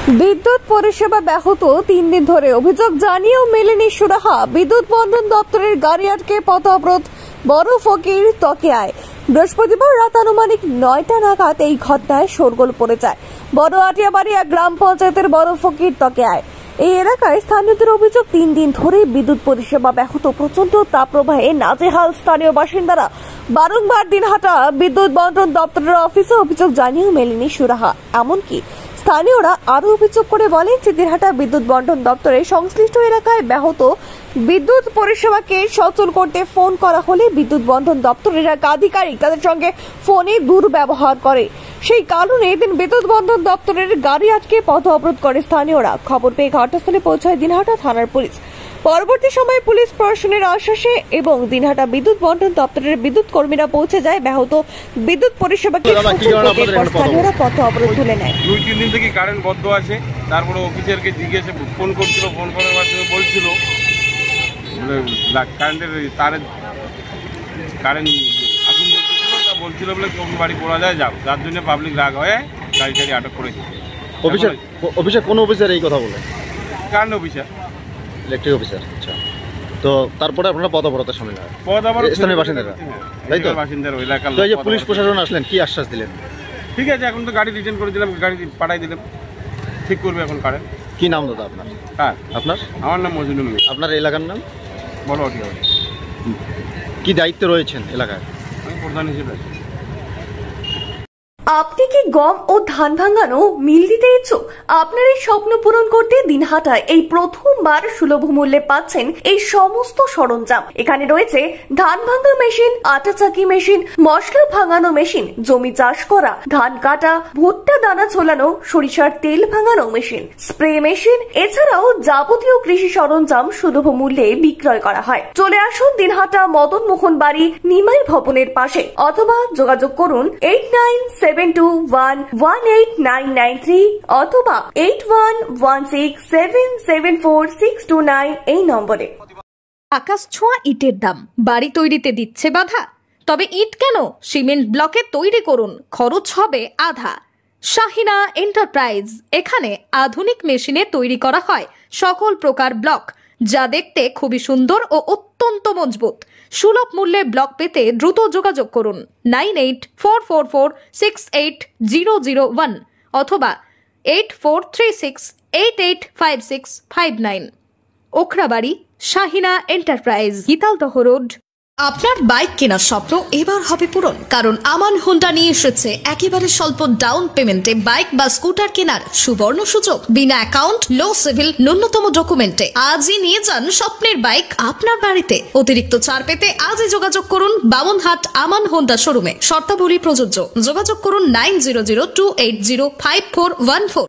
বিদ্যুৎ পরিষেবা ব্যাহত ৩ দিন ধরে অভিযোগ জানিয়েও মেলেনি সুরাহা। বিদ্যুৎ বন্ধন দপ্তরের গাড়ি আটকে পথ অবরোধ বড় ফকির তকিয়ায়। বৃহস্পতিবার রাত আনুমানিক ৯টা নাগাদ এই ঘটনায় শোরগোল পড়ে যায় বড় আটিয়াবাড়িয়া গ্রাম পঞ্চায়েতের বড় ফকির তকিয়ায়। এই এলাকায় স্থানীয়দের অভিযোগ ৩ দিন ধরে বিদ্যুৎ পরিষেবা ব্যাহত, প্রচন্ড তাপপ্রবাহে নাজেহাল স্থানীয় বাসিন্দারা। বারংবার দিনহাটা বিদ্যুৎ বন্ধন দপ্তরের অফিসে অভিযোগ জানিয়েও মেলেনি সুরাহা। এমনকি স্থানীয়রা আরো অভিযোগ করে বলেন যে দিনহাটা বিদ্যুৎ বন্ধন দপ্তরের সংশ্লিষ্ট এলাকায় ব্যাহত বিদ্যুৎ পরিষেবাকে সচল করতে ফোন করা হলে বিদ্যুৎ বন্ধন দপ্তরের এক আধিকারিক তাদের সঙ্গে ফোনে দুর্ব্যবহার করে। সেই কারণে এদিন বিদ্যুৎ বন্ধন দপ্তরের গাড়ি আটকে পথ অবরোধ করে স্থানীয়রা। খবর পেয়ে ঘটনাস্থলে পৌঁছায় দিনহাটা থানার পুলিশ। পরবর্তী সময়ে পুলিশ প্রশাসনের আশ্বাসে এবং দিনহাটা বিদ্যুৎ বন্ধন দপ্তরের বিদ্যুৎ কর্মীরা পৌঁছে যায় ব্যাহত বিদ্যুৎ পরিষেবাকে স্থানীয়রা পথ অবরোধ তুলে নেয়। 2-3 দিন থেকে কারেন্ট বন্ধ আছে। তারপরে অফিসারকে জিজ্ঞেসে ফোন করছিল, ফোন করার মাধ্যমে বলছিল কারেন্টের তারের কারেন্ট আগুন জ্বলছিল, তা বলছিল বলে কোন বাড়ি পড়া যায় যাও, যার জন্য পাবলিক রাগ হয়ে গাড়ি টাড়ি আটক করেছে। অফিসার কোন অফিসার এই কথা বলে? Current officer, electric officer. আচ্ছা, তো তারপরে আপনারা পথ অবরোধের সামিল হয়? পথ আবার স্থানীয় বাসিন্দারা, তাই তো? বাসিন্দার ওই এলাকার। তো এই যে পুলিশ প্রশাসন আসলেন, কি আশ্বাস দিলেন? ঠিক আছে, এখন তো গাড়ি রিটার্ন করে দিলাম, গাড়ি পাঠাই দিলাম, ঠিক করবে এখন কারেন্ট। কি নাম দাদা আপনার? হ্যাঁ, আপনার? আমার নাম মজনুল মিয়া। আপনার এলাকার নাম? বড় আটিয়াবাড়ি। কি দায়িত্বে রয়েছেন এলাকায়? আমি প্রধান হিসেবে আছি। আপনি কি গম ও ধান ভাঙানো মিল দিতে ইচ্ছুক? আপনার এই স্বপ্ন পূরণ করতে দিনহাটায় এই প্রথমবার সুলভ মূল্যে পাচ্ছেন এই সমস্ত সরঞ্জাম। এখানে রয়েছে ধান ভাঙা মেশিন, আটা চাকি মেশিন, মশলা ভাঙানো মেশিন, জমি চাষ করা, ধান কাটা, ভুট্টা দানা ছোলানো, সরিষার তেল ভাঙানো মেশিন, স্প্রে মেশিন, এছাড়াও যাবতীয় কৃষি সরঞ্জাম সুলভ মূল্যে বিক্রয় করা হয়। চলে আসুন দিনহাটা মদন মোহন বাড়ি নিমাই ভবনের পাশে, অথবা যোগাযোগ করুন 8972118993 অথবা 8116774629 এই নম্বরে। আকাশ ছোঁয়া ইটের দাম বাড়ি তৈরিতে দিচ্ছে বাধা? তবে ইট কেন, সিমেন্ট ব্লকে তৈরি করুন, খরচ হবে আধা। শাহিনা এন্টারপ্রাইজ, এখানে আধুনিক মেশিনে তৈরি করা হয় সকল প্রকার ব্লক, যা দেখতে খুবই সুন্দর ও অত্যন্ত মজবুত। সুলভ মূল্যে ব্লক পেতে দ্রুত যোগাযোগ করুন 9844468001 অথবা 8436885659। Okhrabari, Shahina enterprise, Gitaldaha road. আপনার বাইক কেনার স্বপ্ন এবার হবে পূরণ, কারণ আমান হোন্ডা নিয়ে এসেছে একেবারে স্বল্প ডাউন পেমেন্টে বাইক বা স্কুটার কেনার সুবর্ণ সুযোগ। বিনা অ্যাকাউন্ট, লো সিভিল, ন্যূনতম ডকুমেন্টে আজই নিয়ে যান স্বপ্নের বাইক আপনার বাড়িতে। অতিরিক্ত ছাড় পেতে আজই যোগাযোগ করুন বামনহাট আমান হোন্ডা শোরুমে। শর্তাবলী প্রযোজ্য। যোগাযোগ করুন 9002805414।